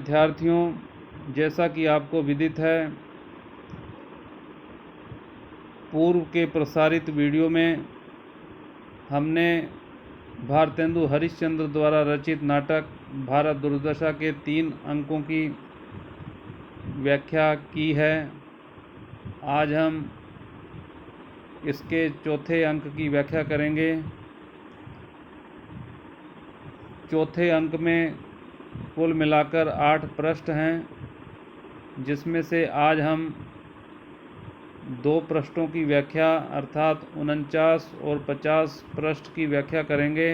विद्यार्थियों, जैसा कि आपको विदित है, पूर्व के प्रसारित वीडियो में हमने भारतेंदु हरिश्चंद्र द्वारा रचित नाटक भारत दुर्दशा के 3 अंकों की व्याख्या की है। आज हम इसके चौथे अंक की व्याख्या करेंगे। चौथे अंक में कुल मिलाकर 8 पृष्ठ हैं, जिसमें से आज हम 2 पृष्ठों की व्याख्या अर्थात 49 और 50 पृष्ठ की व्याख्या करेंगे।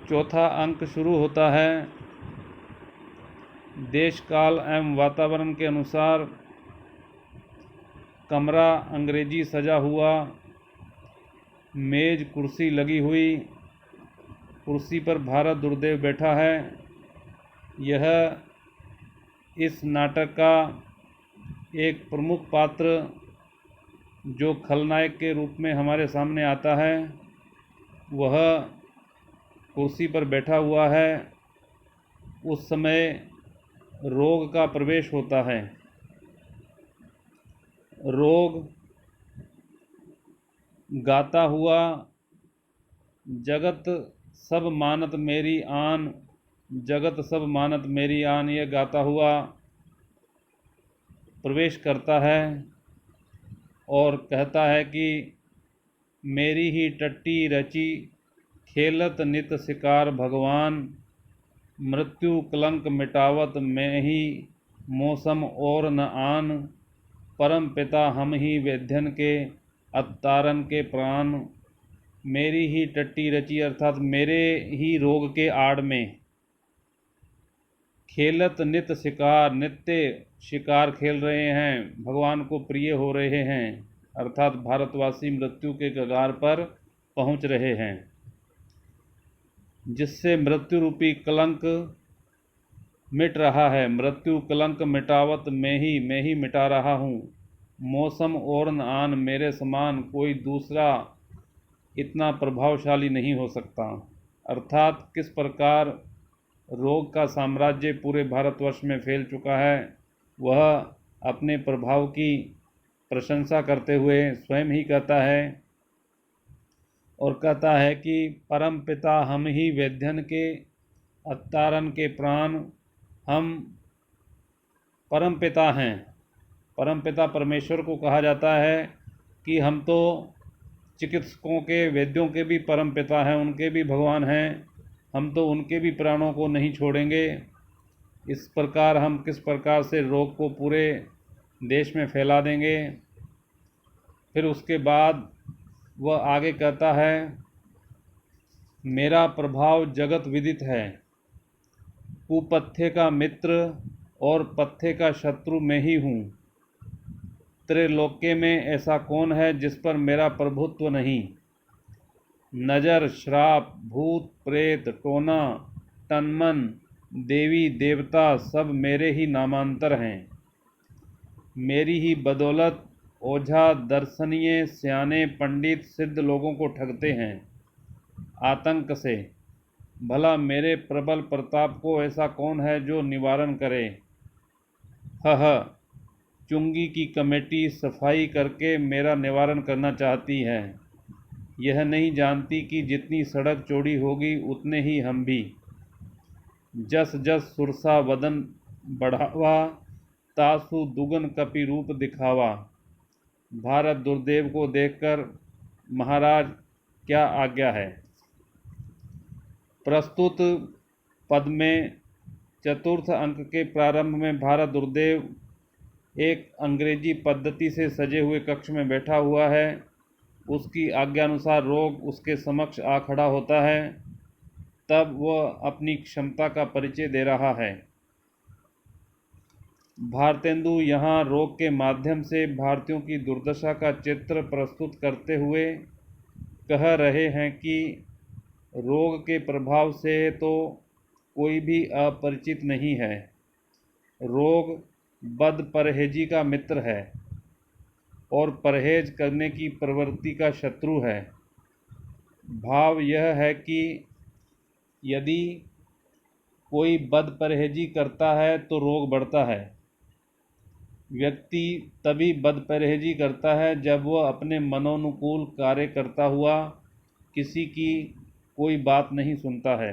चौथा अंक शुरू होता है। देश काल एवं वातावरण के अनुसार कमरा अंग्रेजी सजा हुआ, मेज कुर्सी लगी हुई, कुर्सी पर भारत दुर्देव बैठा है। यह इस नाटक का एक प्रमुख पात्र जो खलनायक के रूप में हमारे सामने आता है, वह कुर्सी पर बैठा हुआ है। उस समय रोग का प्रवेश होता है। रोग गाता हुआ जगत सब मानत मेरी आन, जगत सब मानत मेरी आन, यह गाता हुआ प्रवेश करता है और कहता है कि मेरी ही टट्टी रची खेलत नित शिकार भगवान, मृत्यु कलंक मिटावत मैं ही मौसम और न आन, परम पिता हम ही वेद्यन के अवतारन के प्राण। मेरी ही टट्टी रची अर्थात मेरे ही रोग के आड़ में खेलत नित शिकार, नित्य शिकार खेल रहे हैं, भगवान को प्रिय हो रहे हैं, अर्थात भारतवासी मृत्यु के कगार पर पहुंच रहे हैं, जिससे मृत्यु रूपी कलंक मिट रहा है। मृत्यु कलंक मिटावत मैं ही मिटा रहा हूँ। मौसम और न आन, मेरे समान कोई दूसरा इतना प्रभावशाली नहीं हो सकता। अर्थात किस प्रकार रोग का साम्राज्य पूरे भारतवर्ष में फैल चुका है, वह अपने प्रभाव की प्रशंसा करते हुए स्वयं ही कहता है और कहता है कि परम पिता हम ही वेद्यन के अवतारन के प्राण, हम परम पिता हैं। परम पिता परमेश्वर को कहा जाता है कि हम तो चिकित्सकों के, वेद्यों के भी परम पिता हैं, उनके भी भगवान हैं, हम तो उनके भी प्राणों को नहीं छोड़ेंगे। इस प्रकार हम किस प्रकार से रोग को पूरे देश में फैला देंगे। फिर उसके बाद वह आगे कहता है, मेरा प्रभाव जगत विदित है, कुपथ्य का मित्र और पथ्य का शत्रु मैं ही हूँ। त्रिलोक्य में ऐसा कौन है जिस पर मेरा प्रभुत्व नहीं। नजर, श्राप, भूत प्रेत, टोना, तन्मन, देवी देवता सब मेरे ही नामांतर हैं। मेरी ही बदौलत ओझा, दर्शनीय, सियाने, पंडित, सिद्ध लोगों को ठगते हैं आतंक से। भला मेरे प्रबल प्रताप को ऐसा कौन है जो निवारण करे। चुंगी की कमेटी सफाई करके मेरा निवारण करना चाहती है। यह नहीं जानती कि जितनी सड़क चौड़ी होगी उतने ही हम भी। जस जस सुरसा वदन बढ़ावा, तासु दुगन कपि रूप दिखावा। भारत दुर्देव को देखकर महाराज क्या आज्ञा है। प्रस्तुत पद में चतुर्थ अंक के प्रारंभ में भारत दुर्देव एक अंग्रेजी पद्धति से सजे हुए कक्ष में बैठा हुआ है। उसकी आज्ञानुसार रोग उसके समक्ष आ खड़ा होता है। तब वह अपनी क्षमता का परिचय दे रहा है। भारतेंदु यहाँ रोग के माध्यम से भारतीयों की दुर्दशा का चित्र प्रस्तुत करते हुए कह रहे हैं कि रोग के प्रभाव से तो कोई भी अपरिचित नहीं है। रोग बद परहेजी का मित्र है और परहेज करने की प्रवृत्ति का शत्रु है। भाव यह है कि यदि कोई बद परहेजी करता है तो रोग बढ़ता है। व्यक्ति तभी बद परहेजी करता है जब वह अपने मनोनुकूल कार्य करता हुआ किसी की कोई बात नहीं सुनता है।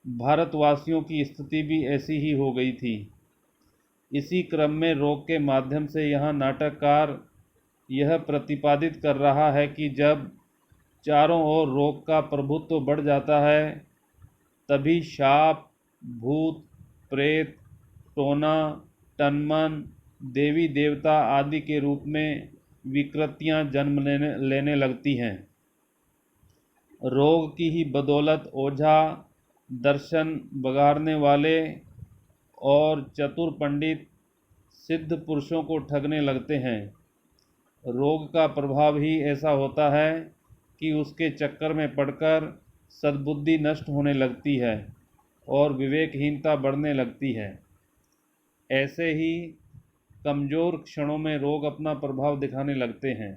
भारतवासियों की स्थिति भी ऐसी ही हो गई थी। इसी क्रम में रोग के माध्यम से यहाँ नाटककार यह प्रतिपादित कर रहा है कि जब चारों ओर रोग का प्रभुत्व बढ़ जाता है, तभी शाप, भूत, प्रेत, टोना, टनमन, देवी देवता आदि के रूप में विकृतियां जन्म लेने लगती हैं। रोग की ही बदौलत ओझा, दर्शन बगाड़ने वाले और चतुर पंडित सिद्ध पुरुषों को ठगने लगते हैं। रोग का प्रभाव ही ऐसा होता है कि उसके चक्कर में पड़कर सद्बुद्धि नष्ट होने लगती है और विवेकहीनता बढ़ने लगती है। ऐसे ही कमज़ोर क्षणों में रोग अपना प्रभाव दिखाने लगते हैं।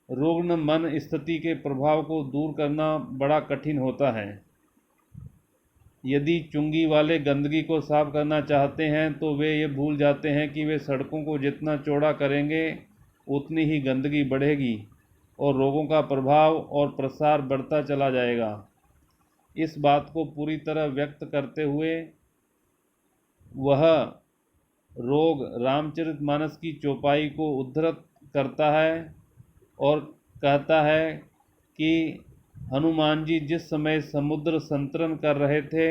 रुग्ण मन स्थिति के प्रभाव को दूर करना बड़ा कठिन होता है। यदि चुंगी वाले गंदगी को साफ करना चाहते हैं तो वे ये भूल जाते हैं कि वे सड़कों को जितना चौड़ा करेंगे उतनी ही गंदगी बढ़ेगी और रोगों का प्रभाव और प्रसार बढ़ता चला जाएगा। इस बात को पूरी तरह व्यक्त करते हुए वह रोग रामचरितमानस की चौपाई को उद्धृत करता है और कहता है कि हनुमान जी जिस समय समुद्र संतरण कर रहे थे,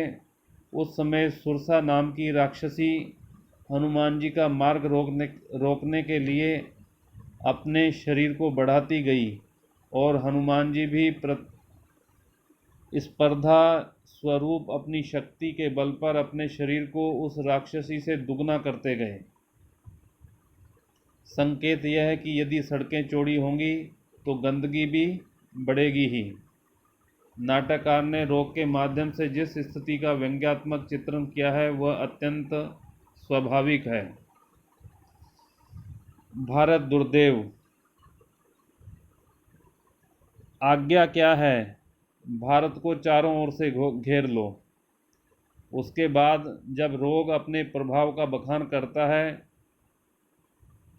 उस समय सुरसा नाम की राक्षसी हनुमान जी का मार्ग रोकने के लिए अपने शरीर को बढ़ाती गई और हनुमान जी भी स्पर्धा स्वरूप अपनी शक्ति के बल पर अपने शरीर को उस राक्षसी से दुगना करते गए। संकेत यह है कि यदि सड़कें चौड़ी होंगी तो गंदगी भी बढ़ेगी ही। नाटककार ने रोग के माध्यम से जिस स्थिति का व्यंग्यात्मक चित्रण किया है वह अत्यंत स्वाभाविक है। भारत दुर्देव। आज्ञा क्या है? भारत को चारों ओर से घेर लो। उसके बाद जब रोग अपने प्रभाव का बखान करता है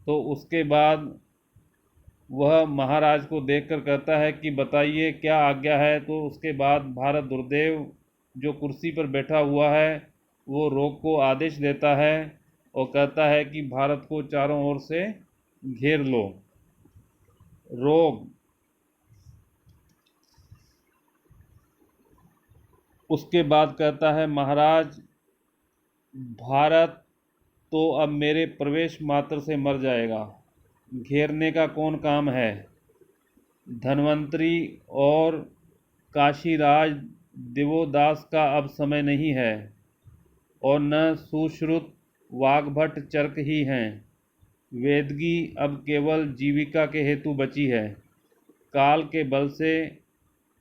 तो उसके बाद वह महाराज को देखकर कहता है कि बताइए क्या आज्ञा है। तो उसके बाद भारत दुर्देव जो कुर्सी पर बैठा हुआ है वो रोग को आदेश देता है और कहता है कि भारत को चारों ओर से घेर लो। रोग उसके बाद कहता है महाराज, भारत तो अब मेरे प्रवेश मात्र से मर जाएगा। घेरने का कौन काम है? धन्वंतरी और काशीराज दिवोदास का अब समय नहीं है और न सुश्रुत वाग्भट चरक ही हैं। वेदगी अब केवल जीविका के हेतु बची है। काल के बल से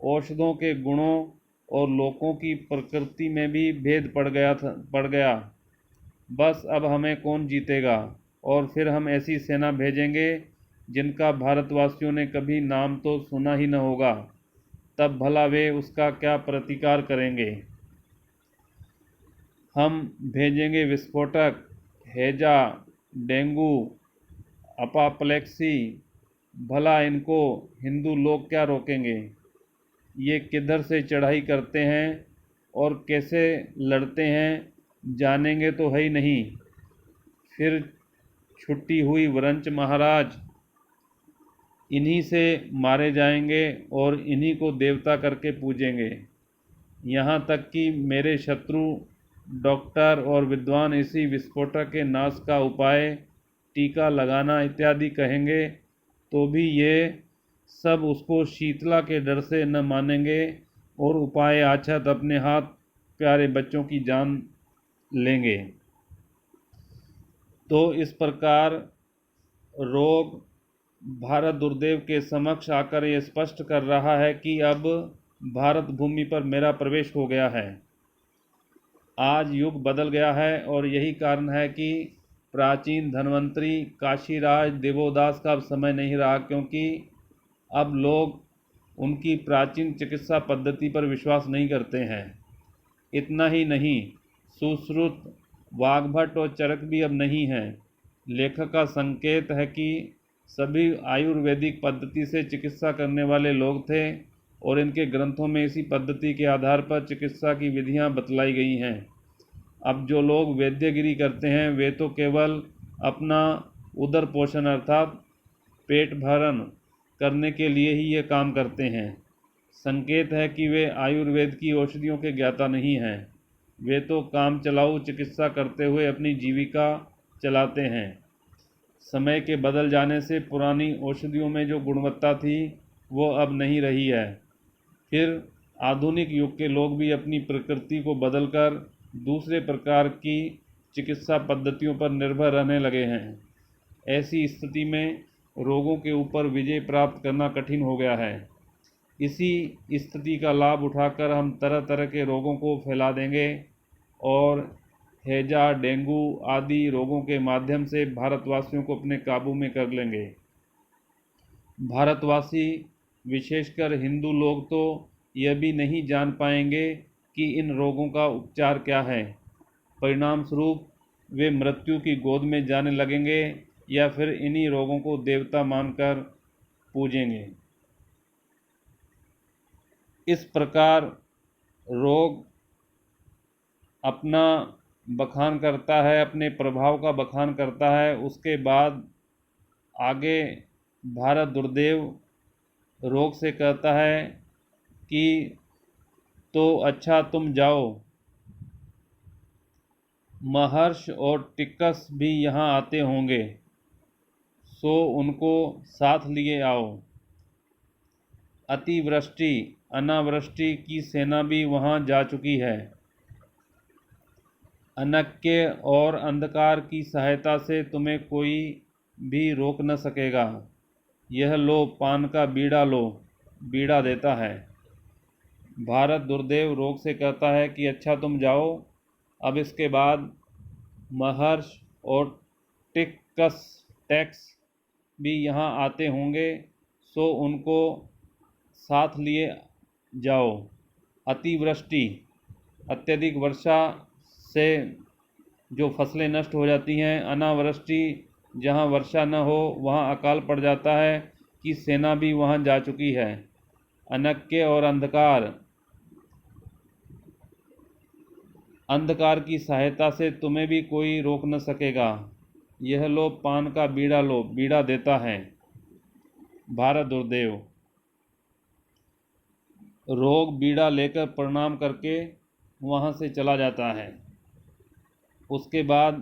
औषधों के गुणों और लोकों की प्रकृति में भी भेद पड़ गया। बस अब हमें कौन जीतेगा और फिर हम ऐसी सेना भेजेंगे जिनका भारतवासियों ने कभी नाम तो सुना ही न होगा। तब भला वे उसका क्या प्रतिकार करेंगे? हम भेजेंगे विस्फोटक, हैजा, डेंगू, अपाप्लेक्सी। भला इनको हिंदू लोग क्या रोकेंगे? ये किधर से चढ़ाई करते हैं और कैसे लड़ते हैं जानेंगे तो है ही नहीं। फिर छुट्टी हुई वरंच महाराज, इन्हीं से मारे जाएंगे और इन्हीं को देवता करके पूजेंगे। यहाँ तक कि मेरे शत्रु डॉक्टर और विद्वान इसी विस्फोटक के नाश का उपाय टीका लगाना इत्यादि कहेंगे तो भी ये सब उसको शीतला के डर से न मानेंगे और उपाय आछत अपने हाथ प्यारे बच्चों की जान लेंगे। तो इस प्रकार रोग भारत दुर्देव के समक्ष आकर ये स्पष्ट कर रहा है कि अब भारत भूमि पर मेरा प्रवेश हो गया है। आज युग बदल गया है और यही कारण है कि प्राचीन धन्वंतरी काशीराज देवोदास का अब समय नहीं रहा, क्योंकि अब लोग उनकी प्राचीन चिकित्सा पद्धति पर विश्वास नहीं करते हैं। इतना ही नहीं, सुश्रुत, वाग्भट और चरक भी अब नहीं हैं। लेखक का संकेत है कि सभी आयुर्वेदिक पद्धति से चिकित्सा करने वाले लोग थे और इनके ग्रंथों में इसी पद्धति के आधार पर चिकित्सा की विधियां बतलाई गई हैं। अब जो लोग वैद्यगिरी करते हैं वे तो केवल अपना उदर पोषण अर्थात पेट भरण करने के लिए ही ये काम करते हैं। संकेत है कि वे आयुर्वेद की औषधियों के ज्ञाता नहीं हैं। वे तो काम चलाऊ चिकित्सा करते हुए अपनी जीविका चलाते हैं। समय के बदल जाने से पुरानी औषधियों में जो गुणवत्ता थी वो अब नहीं रही है। फिर आधुनिक युग के लोग भी अपनी प्रकृति को बदलकर दूसरे प्रकार की चिकित्सा पद्धतियों पर निर्भर रहने लगे हैं। ऐसी स्थिति में रोगों के ऊपर विजय प्राप्त करना कठिन हो गया है। इसी स्थिति का लाभ उठाकर हम तरह तरह के रोगों को फैला देंगे और हैजा, डेंगू आदि रोगों के माध्यम से भारतवासियों को अपने काबू में कर लेंगे। भारतवासी, विशेषकर हिंदू लोग तो यह भी नहीं जान पाएंगे कि इन रोगों का उपचार क्या है। परिणाम स्वरूप वे मृत्यु की गोद में जाने लगेंगे या फिर इन्हीं रोगों को देवता मानकर पूजेंगे। इस प्रकार रोग अपना बखान करता है, अपने प्रभाव का बखान करता है। उसके बाद आगे भारत दुर्देव रोग से कहता है कि तो अच्छा तुम जाओ, महर्ष और टिक्कस भी यहाँ आते होंगे, सो उनको साथ लिए आओ। अतिवृष्टि अनावृष्टि की सेना भी वहाँ जा चुकी है। अनक्य और अंधकार की सहायता से तुम्हें कोई भी रोक न सकेगा। यह लो पान का बीड़ा लो, बीड़ा देता है। भारत दुर्देव रोग से कहता है कि अच्छा तुम जाओ, अब इसके बाद महर्ष और टैक्स भी यहाँ आते होंगे, सो उनको साथ लिए जाओ। अतिवृष्टि, अत्यधिक वर्षा से जो फसलें नष्ट हो जाती हैं। अनावृष्टि, जहाँ वर्षा न हो वहाँ अकाल पड़ जाता है, कि सेना भी वहाँ जा चुकी है। अनक्य और अंधकार, अंधकार की सहायता से तुम्हें भी कोई रोक न सकेगा। यह लो पान का बीड़ा लो, बीड़ा देता है। भारत दुर्देव रोग बीड़ा लेकर प्रणाम करके वहाँ से चला जाता है। उसके बाद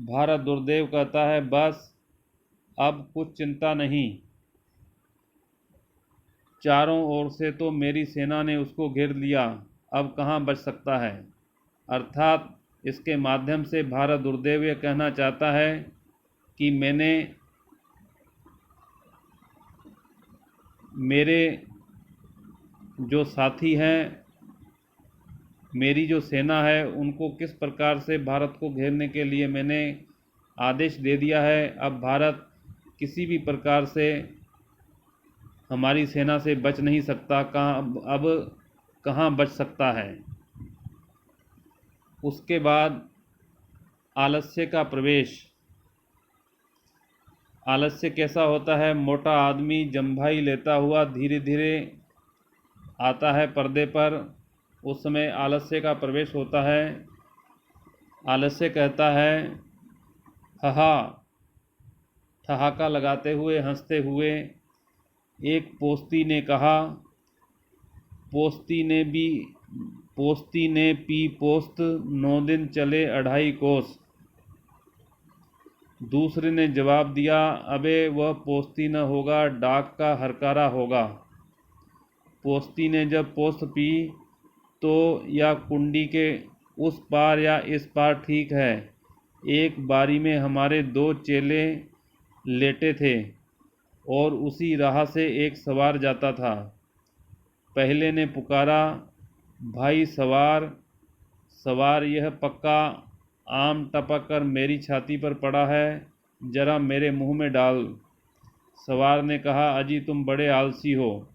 भारत दुर्देव कहता है बस अब कुछ चिंता नहीं, चारों ओर से तो मेरी सेना ने उसको घेर लिया, अब कहाँ बच सकता है। अर्थात इसके माध्यम से भारत दुर्देव यह कहना चाहता है कि मेरे जो साथी हैं, मेरी जो सेना है, उनको किस प्रकार से भारत को घेरने के लिए मैंने आदेश दे दिया है। अब भारत किसी भी प्रकार से हमारी सेना से बच नहीं सकता। अब कहाँ बच सकता है। उसके बाद आलस्य का प्रवेश। आलस्य कैसा होता है? मोटा आदमी जम्भाई लेता हुआ धीरे धीरे आता है पर्दे पर, उस समय आलस्य का प्रवेश होता है। आलस्य कहता है हा, ठहाका लगाते हुए, हंसते हुए। एक पोस्ती ने कहा, पोस्ती ने पी पोस्त, 9 दिन चले 2.5 कोस। दूसरे ने जवाब दिया, अबे वह पोस्ती न होगा, डाक का हरकारा होगा। पोस्ती ने जब पोस्त पी तो या कुंडी के उस पार या इस पार ठीक है। एक बारी में हमारे 2 चेले लेटे थे और उसी राह से एक सवार जाता था। पहले ने पुकारा, भाई सवार, सवार यह पक्का आम टपक कर मेरी छाती पर पड़ा है, जरा मेरे मुंह में डाल। सवार ने कहा, अजी तुम बड़े आलसी हो,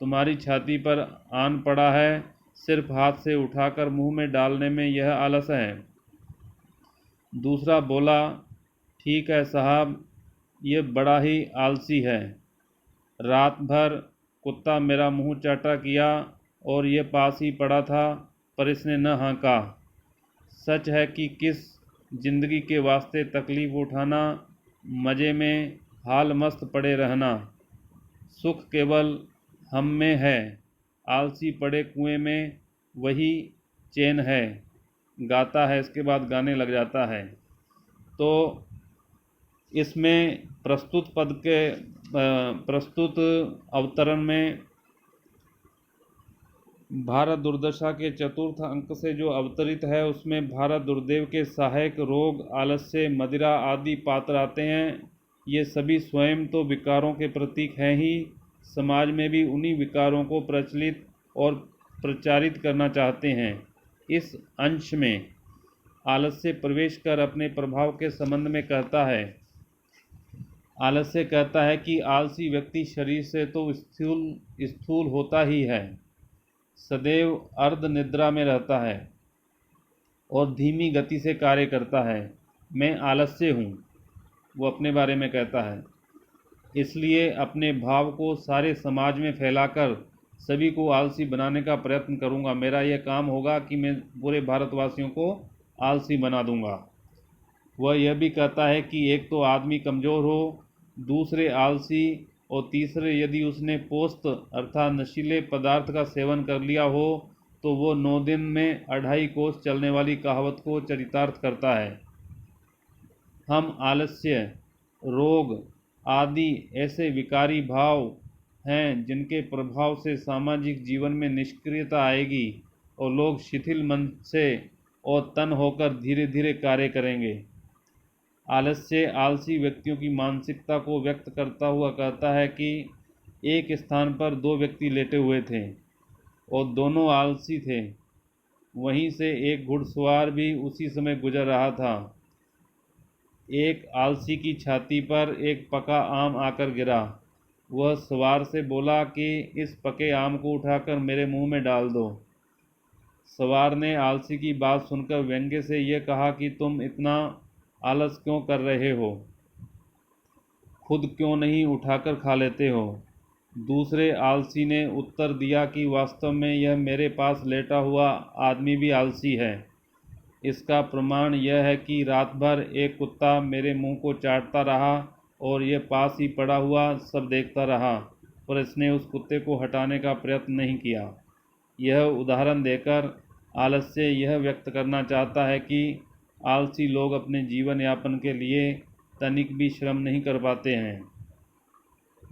तुम्हारी छाती पर आन पड़ा है, सिर्फ हाथ से उठाकर मुंह में डालने में यह आलस है। दूसरा बोला, ठीक है साहब, ये बड़ा ही आलसी है। रात भर कुत्ता मेरा मुंह चाटा किया और ये पास ही पड़ा था, पर इसने न हाँका। सच है कि किस जिंदगी के वास्ते तकलीफ उठाना, मज़े में हाल मस्त पड़े रहना। सुख केवल हम में है, आलसी पड़े कुएं में वही चैन है। गाता है, इसके बाद गाने लग जाता है। तो इसमें प्रस्तुत अवतरण में भारत दुर्दशा के चतुर्थ अंक से जो अवतरित है, उसमें भारत दुर्देव के सहायक रोग, आलस्य, मदिरा आदि पात्र आते हैं। ये सभी स्वयं तो विकारों के प्रतीक हैं ही, समाज में भी उन्हीं विकारों को प्रचलित और प्रचारित करना चाहते हैं। इस अंश में आलस्य प्रवेश कर अपने प्रभाव के संबंध में कहता है। आलस्य कहता है कि आलसी व्यक्ति शरीर से तो स्थूल होता ही है, सदैव अर्ध निद्रा में रहता है और धीमी गति से कार्य करता है। मैं आलस्य हूँ, वो अपने बारे में कहता है। इसलिए अपने भाव को सारे समाज में फैलाकर सभी को आलसी बनाने का प्रयत्न करूँगा। मेरा यह काम होगा कि मैं पूरे भारतवासियों को आलसी बना दूँगा। वह यह भी कहता है कि एक तो आदमी कमज़ोर हो, दूसरे आलसी, और तीसरे यदि उसने पोस्त अर्थात नशीले पदार्थ का सेवन कर लिया हो तो वो 9 दिन में 2.5 कोस चलने वाली कहावत को चरितार्थ करता है। हम आलस्य, रोग आदि ऐसे विकारी भाव हैं जिनके प्रभाव से सामाजिक जीवन में निष्क्रियता आएगी और लोग शिथिल मन से और तन होकर धीरे धीरे कार्य करेंगे। आलस्य आलसी व्यक्तियों की मानसिकता को व्यक्त करता हुआ कहता है कि एक स्थान पर 2 व्यक्ति लेटे हुए थे और दोनों आलसी थे। वहीं से एक घुड़सवार भी उसी समय गुजर रहा था। एक आलसी की छाती पर एक पका आम आकर गिरा। वह सवार से बोला कि इस पके आम को उठाकर मेरे मुंह में डाल दो। सवार ने आलसी की बात सुनकर व्यंग्य से यह कहा कि तुम इतना आलस क्यों कर रहे हो, खुद क्यों नहीं उठाकर खा लेते हो। दूसरे आलसी ने उत्तर दिया कि वास्तव में यह मेरे पास लेटा हुआ आदमी भी आलसी है। इसका प्रमाण यह है कि रात भर एक कुत्ता मेरे मुंह को चाटता रहा और यह पास ही पड़ा हुआ सब देखता रहा, पर इसने उस कुत्ते को हटाने का प्रयत्न नहीं किया। यह उदाहरण देकर आलस्य यह व्यक्त करना चाहता है कि आलसी लोग अपने जीवन यापन के लिए तनिक भी श्रम नहीं कर पाते हैं।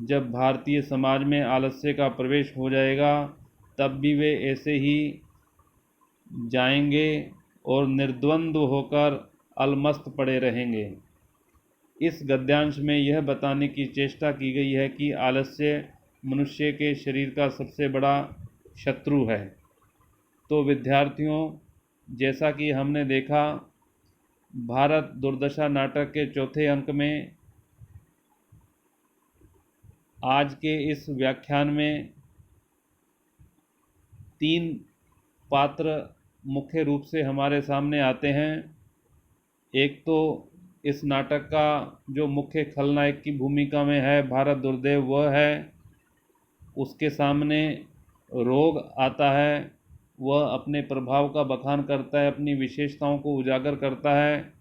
जब भारतीय समाज में आलस्य का प्रवेश हो जाएगा, तब भी वे ऐसे ही जाएंगे और निर्द्वंद्व होकर अलमस्त पड़े रहेंगे। इस गद्यांश में यह बताने की चेष्टा की गई है कि आलस्य मनुष्य के शरीर का सबसे बड़ा शत्रु है। तो विद्यार्थियों, जैसा कि हमने देखा, भारत दुर्दशा नाटक के चौथे अंक में आज के इस व्याख्यान में 3 पात्र मुख्य रूप से हमारे सामने आते हैं। एक तो इस नाटक का जो मुख्य खलनायक की भूमिका में है भारत दुर्देव, वह है। उसके सामने रोग आता है, वह अपने प्रभाव का बखान करता है, अपनी विशेषताओं को उजागर करता है,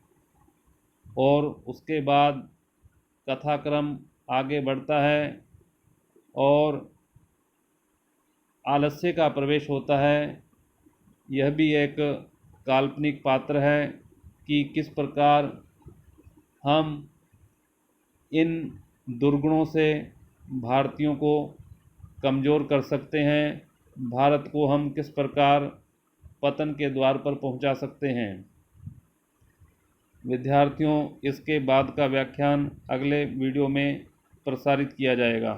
और उसके बाद कथाक्रम आगे बढ़ता है और आलस्य का प्रवेश होता है। यह भी एक काल्पनिक पात्र है कि किस प्रकार हम इन दुर्गुणों से भारतीयों को कमज़ोर कर सकते हैं, भारत को हम किस प्रकार पतन के द्वार पर पहुंचा सकते हैं। विद्यार्थियों, इसके बाद का व्याख्यान अगले वीडियो में प्रसारित किया जाएगा।